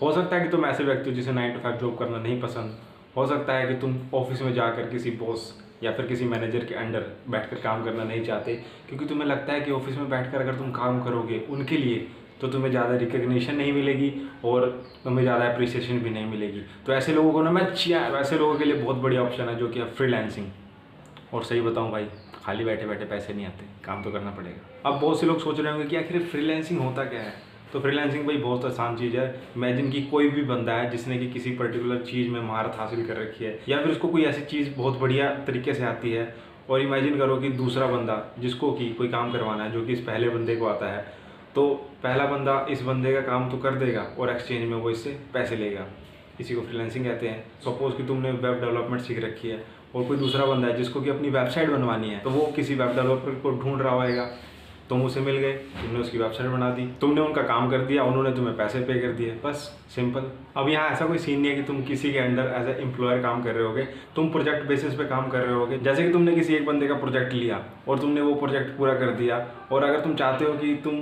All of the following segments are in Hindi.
हो सकता है कि तुम ऐसे व्यक्ति हो जिसे 9 to 5 जॉब करना नहीं पसंद। हो सकता है कि तुम ऑफिस में जाकर किसी बॉस या फिर किसी मैनेजर के अंडर बैठकर काम करना नहीं चाहते, क्योंकि तुम्हें लगता है कि ऑफिस में बैठकर अगर तुम काम करोगे उनके लिए तो तुम्हें ज़्यादा रिकग्निशन नहीं मिलेगी और तुम्हें ज़्यादा अप्रिसिएशन भी नहीं मिलेगी। तो ऐसे लोगों को ना ऐसे लोगों के लिए बहुत बढ़िया ऑप्शन है जो कि है फ्रीलांसिंग। और सही बताऊं भाई, खाली बैठे बैठे पैसे नहीं आते, काम तो करना पड़ेगा। अब बहुत से लोग सोच रहे होंगे कि आखिर फ्रीलांसिंग होता क्या है। तो फ्रीलांसिंग भाई बहुत आसान चीज़ है। इमेजिन कि कोई भी बंदा है जिसने कि किसी पर्टिकुलर चीज़ में महारत हासिल कर रखी है या फिर उसको कोई ऐसी चीज़ बहुत बढ़िया तरीके से आती है, और इमेजिन करो कि दूसरा बंदा जिसको कि कोई काम करवाना है जो कि इस पहले बंदे को आता है, तो पहला बंदा इस बंदे का काम तो कर देगा और एक्सचेंज में वो इससे पैसे लेगा। इसी को फ्रीलांसिंग कहते हैं। सपोज कि तुमने वेब डेवलपमेंट सीख रखी है और कोई दूसरा बंदा है जिसको कि अपनी वेबसाइट बनवानी है, तो वो किसी वेब डेवलपर को ढूंढ रहा होगा, तुम उसे मिल गए, तुमने उसकी वेबसाइट बना दी, तुमने उनका काम कर दिया, उन्होंने तुम्हें पैसे पे कर दिए, बस सिंपल। अब यहाँ ऐसा कोई सीन नहीं है कि तुम किसी के अंडर एज ए एम्प्लॉयर काम कर रहे होगे, तुम प्रोजेक्ट बेसिस पे काम कर रहे होगे। जैसे कि तुमने किसी एक बंदे का प्रोजेक्ट लिया और तुमने वो प्रोजेक्ट पूरा कर दिया, और अगर तुम चाहते हो कि तुम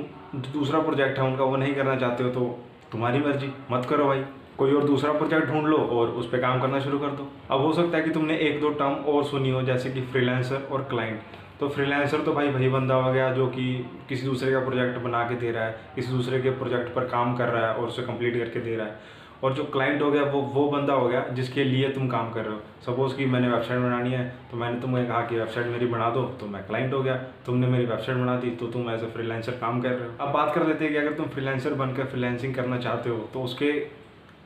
दूसरा प्रोजेक्ट है उनका वो नहीं करना चाहते हो, तो तुम्हारी मर्जी, मत करो भाई, कोई और दूसरा प्रोजेक्ट ढूंढ लो और उस पर काम करना शुरू कर दो। अब हो सकता है कि तुमने एक दो टर्म और सुनी हो, जैसे कि फ्रीलांसर और क्लाइंट। तो फ्रीलांसर तो भाई बंदा हो गया जो कि किसी दूसरे का प्रोजेक्ट बना के दे रहा है, किसी दूसरे के प्रोजेक्ट पर काम कर रहा है और उसे कंप्लीट करके दे रहा है। और जो क्लाइंट हो गया वो बंदा हो गया जिसके लिए तुम काम कर रहे हो। सपोज़ कि मैंने वेबसाइट बनानी है, तो मैंने तुम्हें कहा कि वेबसाइट मेरी बना दो, तो मैं क्लाइंट हो गया। तुमने मेरी वेबसाइट बना दी तो तुम एज ए फ्रीलांसर काम कर रहे हो। अब बात कर लेते हैं कि अगर तुम फ्रीलांसर बनकर फ्रीलांसिंग करना चाहते हो तो उसके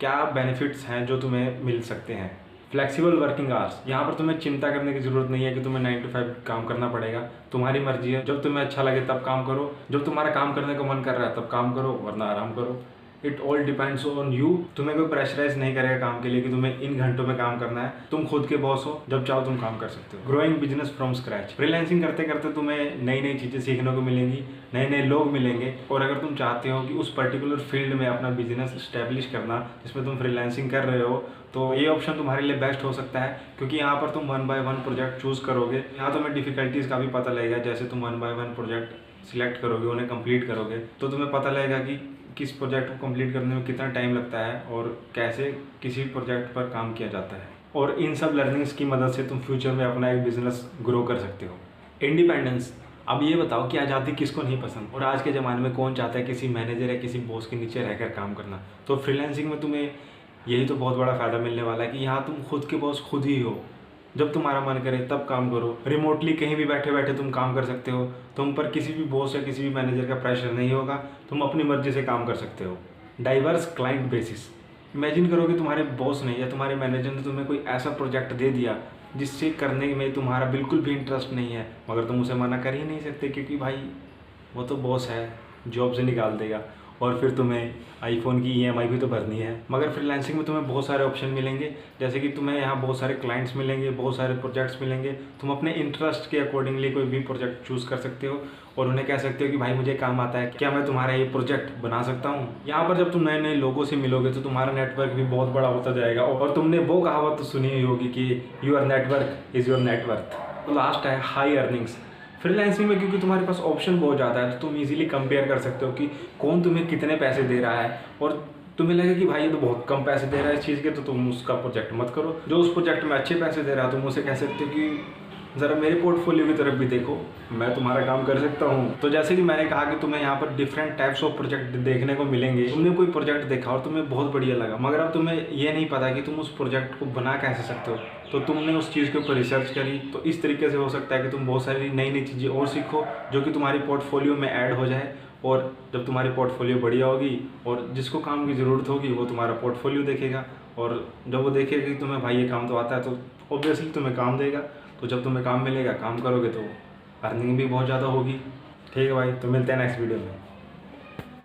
क्या बेनिफिट्स हैं जो तुम्हें मिल सकते हैं। फ्लेक्सिबल वर्किंग आवर्स, यहाँ पर तुम्हें चिंता करने की ज़रूरत नहीं है कि तुम्हें 9 to 5 काम करना पड़ेगा। तुम्हारी मर्जी है, जब तुम्हें अच्छा लगे तब काम करो, जब तुम्हारा काम करने का मन कर रहा है तब काम करो, वरना आराम करो। It all depends on you. तुम्हें कोई प्रेशराइज नहीं करेगा काम के लिए कि तुम्हें इन घंटों में काम करना है। तुम खुद के बॉस हो, जब चाहो तुम काम कर सकते हो। Growing business from scratch, freelancing करते करते तुम्हें नई नई चीज़ें सीखने को मिलेंगी, नए नए लोग मिलेंगे, और अगर तुम चाहते हो कि उस पर्टिकुलर फील्ड में अपना बिजनेस स्टैब्लिश करना जिसमें तुम फ्रीलांसिंग कर रहे हो, तो ये ऑप्शन तुम्हारे लिए बेस्ट हो सकता है, क्योंकि यहाँ पर तुम 1 by 1 प्रोजेक्ट चूज़ करोगे। यहाँ तुम्हें डिफिकल्टीज़ का भी पता लगेगा। जैसे तुम 1 by 1 प्रोजेक्ट सिलेक्ट करोगे, उन्हें कंप्लीट करोगे, तो तुम्हें पता लगेगा कि किस प्रोजेक्ट को कंप्लीट करने में कितना टाइम लगता है और कैसे किसी प्रोजेक्ट पर काम किया जाता है। और इन सब लर्निंग्स की मदद से तुम फ्यूचर में अपना एक बिजनेस ग्रो कर सकते हो। इंडिपेंडेंस, अब ये बताओ कि आज़ादी किसको नहीं पसंद, और आज के ज़माने में कौन चाहता है किसी मैनेजर या किसी बॉस के नीचे रहकर काम करना। तो फ्रीलांसिंग में तुम्हें यही तो बहुत बड़ा फ़ायदा मिलने वाला है कि यहाँ तुम खुद के बॉस खुद ही हो। जब तुम्हारा मन करे तब काम करो, रिमोटली कहीं भी बैठे बैठे तुम काम कर सकते हो। तुम पर किसी भी बॉस या किसी भी मैनेजर का प्रेशर नहीं होगा, तुम अपनी मर्जी से काम कर सकते हो। डाइवर्स क्लाइंट बेसिस, इमेजिन करो कि तुम्हारे बॉस ने या तुम्हारे मैनेजर ने तुम्हें कोई ऐसा प्रोजेक्ट दे दिया जिससे करने में तुम्हारा बिल्कुल भी इंटरेस्ट नहीं है, मगर तुम उसे मना कर ही नहीं सकते, क्योंकि भाई वो तो बॉस है, जॉब से निकाल देगा और फिर तुम्हें आईफोन की ईएमआई भी तो भरनी है। मगर फ्रीलांसिंग में तुम्हें बहुत सारे ऑप्शन मिलेंगे, जैसे कि तुम्हें यहाँ बहुत सारे क्लाइंट्स मिलेंगे, बहुत सारे प्रोजेक्ट्स मिलेंगे। तुम अपने इंटरेस्ट के अकॉर्डिंगली कोई भी प्रोजेक्ट चूज़ कर सकते हो और उन्हें कह सकते हो कि भाई मुझे काम आता है, क्या मैं तुम्हारा ये प्रोजेक्ट बना सकता हूँ। यहाँ पर जब तुम नए नए लोगों से मिलोगे तो तुम्हारा नेटवर्क भी बहुत बड़ा होता जाएगा। और तुमने वो कहावत तो सुनी ही होगी कि your network is your net worth. तो लास्ट है हाई अर्निंग्स। फ्रीलांसिंग में क्योंकि तुम्हारे पास ऑप्शन बहुत ज़्यादा है, तो तुम इजीली कंपेयर कर सकते हो कि कौन तुम्हें कितने पैसे दे रहा है, और तुम्हें लगे कि भाई ये तो बहुत कम पैसे दे रहा है इस चीज़ के, तो तुम उसका प्रोजेक्ट मत करो। जो उस प्रोजेक्ट में अच्छे पैसे दे रहा है तुम उसे कह सकते हो कि ज़रा मेरे पोर्टफोलियो की तरफ भी देखो, मैं तुम्हारा काम कर सकता हूँ। तो जैसे कि मैंने कहा कि तुम्हें यहाँ पर डिफरेंट टाइप्स ऑफ प्रोजेक्ट देखने को मिलेंगे। तुमने कोई प्रोजेक्ट देखा और तुम्हें बहुत बढ़िया लगा, मगर अब तुम्हें ये नहीं पता कि तुम उस प्रोजेक्ट को बना कैसे सकते हो, तो तुमने उस चीज़ के ऊपर रिसर्च करी। तो इस तरीके से हो सकता है कि तुम बहुत सारी नई नई चीज़ें और सीखो जो कि तुम्हारी पोर्टफोलियो में ऐड हो जाए। और जब तुम्हारी पोर्टफोलियो बढ़िया होगी और जिसको काम की ज़रूरत होगी वो तुम्हारा पोर्टफोलियो देखेगा, और जब वो देखेगा कि तुम्हें भाई ये काम तो आता है, तो ऑब्वियसली तुम्हें काम देगा। तो जब तुम्हें काम मिलेगा, काम करोगे, तो अर्निंग भी बहुत ज़्यादा होगी। ठीक है भाई, तो मिलते हैं नेक्स्ट वीडियो में।